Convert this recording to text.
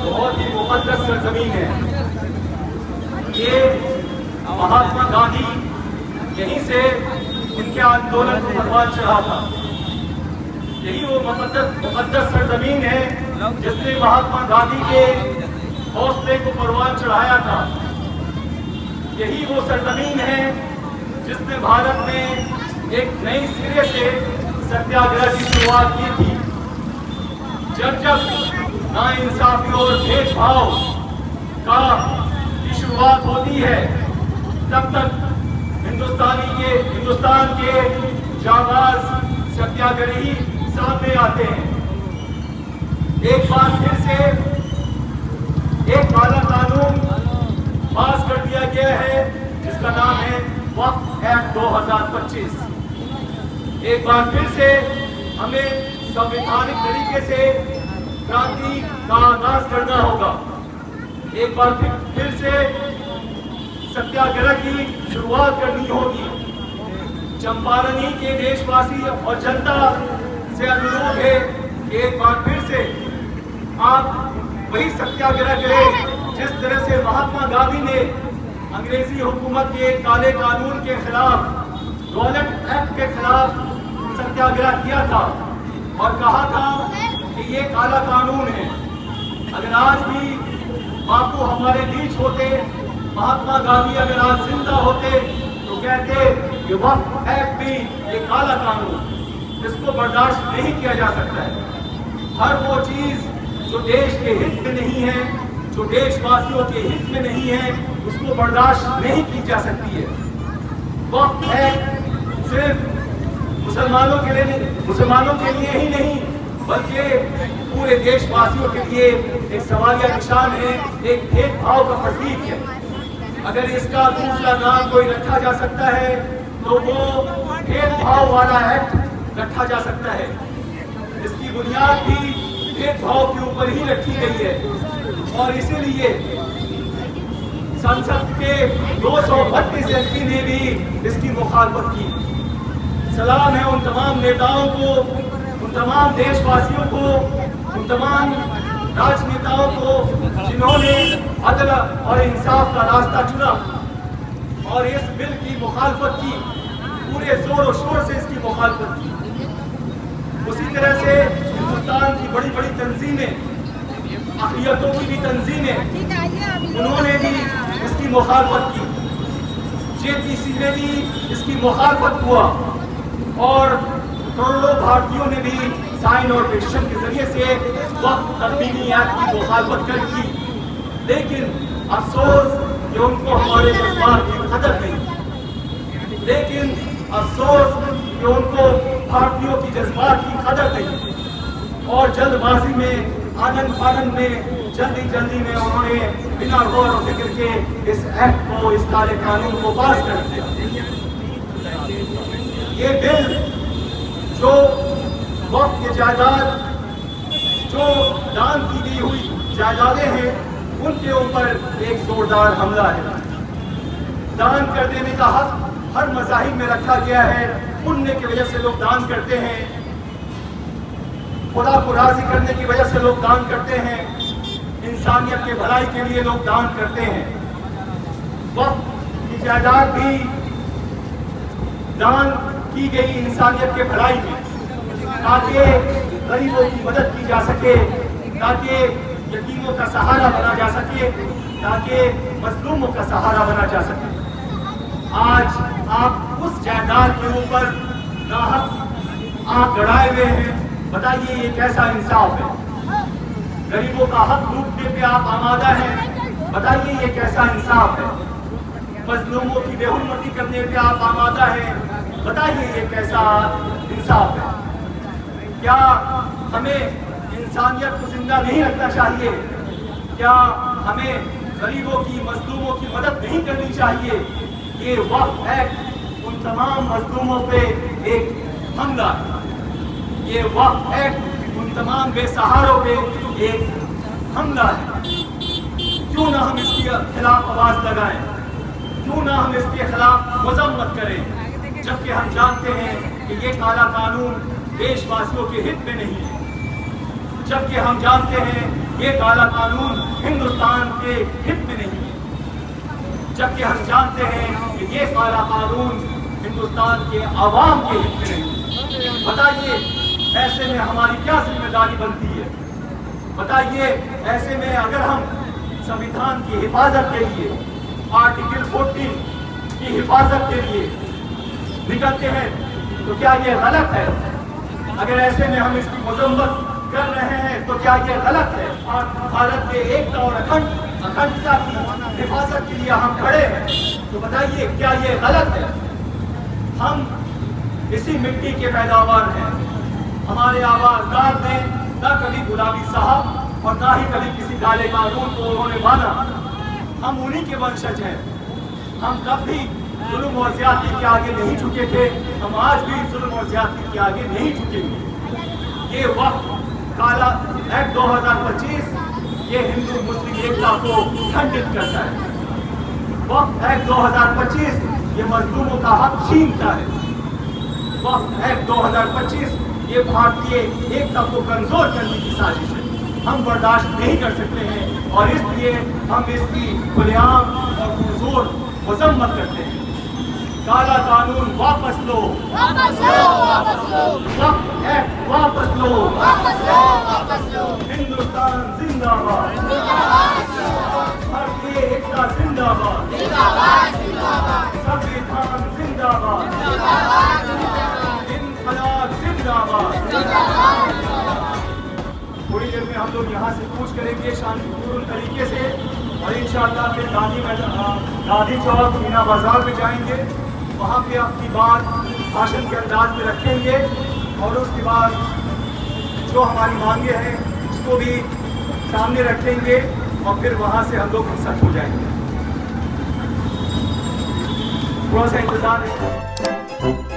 बहुत ही मुकद्दस सरजमीन है। ये महात्मा गांधी यहीं से इनके आंदोलन को परवान चढ़ा था। यही वो मुकद्दस सरजमीन है जिसने महात्मा गांधी के हौसले को परवान चढ़ाया था। यही वो सरजमीन है जिसने भारत में एक नई सिरे से सत्याग्रह की शुरुआत की थी। जब नाइंसाफी और भेदभाव की शुरुआत होती है, तब तक हिंदुस्तान के जाबाज सत्याग्रही सामने आते हैं। एक बार फिर से एक काला कानून पास कर दिया गया है जिसका नाम है वक्फ एक्ट 2025। एक बार फिर से हमें संवैधानिक तरीके से क्रांति का आगाज करना होगा। एक बार फिर से सत्याग्रह की शुरुआत करनी होगी। चंपारणी के देशवासी और जनता से अनुरोध है कि एक बार फिर से आप वही सत्याग्रह करें जिस तरह से महात्मा गांधी ने अंग्रेजी हुकूमत के काले कानून के खिलाफ, रॉलेट एक्ट के खिलाफ सत्याग्रह किया था और कहा था कि ये काला कानून है। अगर आज भी बापू हमारे बीच होते, महात्मा गांधी अगर आज जिंदा होते, तो कहते कि वक्फ एक्ट भी ये काला कानून, इसको बर्दाश्त नहीं किया जा सकता है। हर वो चीज जो देश के हित में नहीं है, जो देशवासियों के हित में नहीं है, उसको बर्दाश्त नहीं की जा सकती है। वक्फ एक्ट सिर्फ मुसलमानों के लिए ही नहीं, बल्कि पूरे देशवासियों के लिए एक सवालिया निशान है, एक भेदभाव का प्रतीक है। अगर इसका दूसरा नाम कोई रखा जा सकता है तो वो भेदभाव वाला एक्ट रखा जा सकता है। इसकी बुनियाद भी भेदभाव के ऊपर ही रखी गई है और इसीलिए संसद के 232 एमपी ने भी इसकी मुखालफत की। सलाम है उन तमाम नेताओं को, उन तमाम देशवासियों को, उन तमाम राजनेताओं को जिन्होंने अदल और इंसाफ का रास्ता चुना और इस बिल की मुखालफत की, पूरे जोर और शोर से इसकी मुखालफत की। उसी तरह से हिंदुस्तान की बड़ी बड़ी तंजीमें, अक़लियतों की भी तंजीमें, उन्होंने भी इसकी मुखालफत की। JPC में भी इसकी मुखालफत हुआ और करोड़ों भारतीयों ने भी साइन और पिटीशन के जरिए से वक्फ तब्दीली एक्ट की मुखालफत कर की। लेकिन अफसोस कि उनको हमारे जज्बात की कदर नहीं, लेकिन अफसोस कि उनको भारतीयों की जज्बात की कदर नहीं और जल्दबाजी में, आनंद फानंद में, जल्दी में उन्होंने बिना गौर और फिक्र के इस एक्ट को, इस काले कानून को पास कर दिया। ये बिल जो वक्फ की जायदाद, जो दान की गई हुई जायदादें हैं, उनके ऊपर एक जोरदार हमला है। दान कर देने का हक हर मज़ाहिब में रखा गया है। पुण्य की वजह से लोग दान करते हैं, खुदा को राजी करने की वजह से लोग दान करते हैं, इंसानियत के भलाई के लिए लोग दान करते हैं। वक्फ की जायदाद भी दान की गई इंसानियत के भलाई में, ताकि गरीबों की मदद की जा सके, ताकि यतीमों का सहारा बना जा सके, ताकि मजलूमों का सहारा बना जा सके। आज आप उस जायदाद के ऊपर नाहक आंख गड़ाए हुए हैं। बताइए ये कैसा इंसाफ है? गरीबों का हक लूटने पे आप आमादा हैं। बताइए ये कैसा इंसाफ है? मजलूमों की बेहुरमती करने पे आप आमादा हैं। बताइए ये कैसा इंसाफ है? क्या हमें इंसानियत को जिंदा नहीं रखना चाहिए? क्या हमें गरीबों की, मजलूमों की मदद नहीं करनी चाहिए? ये वक्फ एक्ट उन तमाम मजलूमों पे एक हमला है। ये वक्फ एक्ट उन तमाम बेसहारों पे एक हमला है। क्यों ना हम इसके खिलाफ आवाज लगाएं? क्यों ना हम इसके खिलाफ मजम्मत करें? जबकि हम जानते हैं कि ये काला कानून देशवासियों के हित में नहीं है, जबकि हम जानते हैं ये काला कानून हिंदुस्तान के हित में नहीं है, जबकि हम जानते हैं कि ये काला कानून हिंदुस्तान के आवाम के हित में नहीं है। बताइए ऐसे में हमारी क्या जिम्मेदारी बनती है? बताइए ऐसे में अगर हम संविधान की हिफाजत के लिए, आर्टिकल 14 की हिफाजत के लिए निकलते हैं तो क्या ये गलत है? अगर ऐसे में हम इसकी मजम्मत कर रहे हैं तो क्या ये गलत है? और भारत के एकता और अखंडता की हिफाजत के लिए हम खड़े हैं, तो बताइए क्या ये गलत है? हम इसी मिट्टी के पैदावार हैं। हमारे आवाज़दार ने न कभी गुलाबी साहब और ना ही कभी किसी काले कानून को उन्होंने माना। हम उन्हीं के वंशज हैं। हम कब भी जुल्म और ज्यादती के आगे नहीं झुके थे, हम आज भी जुल्म और ज्यादती के आगे नहीं झुकेंगे। ये वक्त काला एक्ट 2025 ये हिंदू मुस्लिम एकता को खंडित करता है। वक्त एक्ट 2025 ये मजलूमों का हक छीनता है। वक्त एक्ट 2025 ये भारतीय एकता को कमजोर करने की साजिश है। हम बर्दाश्त नहीं कर सकते हैं और इसलिए हम इसकी खुलेआम और पुरजोर मजम्मत करते हैं। काला कानून वापस लो, वापस लो, वापस लो, वक्त एक्ट वापस लो, वापस लो, वापस लो। हिंदुस्तान जिंदाबाद, भारतीय एकता जिंदाबाद, जिंदाबाद, जिंदाबाद, संविधान जिंदाबाद, इनकलाब जिंदाबाद। थोड़ी देर में हम लोग यहाँ से कूच करेंगे शांतिपूर्ण तरीके से और इंशाअल्लाह फिर गांधी चौक मीना बाजार में जाएंगे। वहाँ पे अपनी बात भाषण के अंदाज में रखेंगे और उसके बाद जो हमारी मांगे हैं उसको भी सामने रखेंगे और फिर वहाँ से हम लोग हिंसक हो जाएंगे। थोड़ा सा इंतजार है।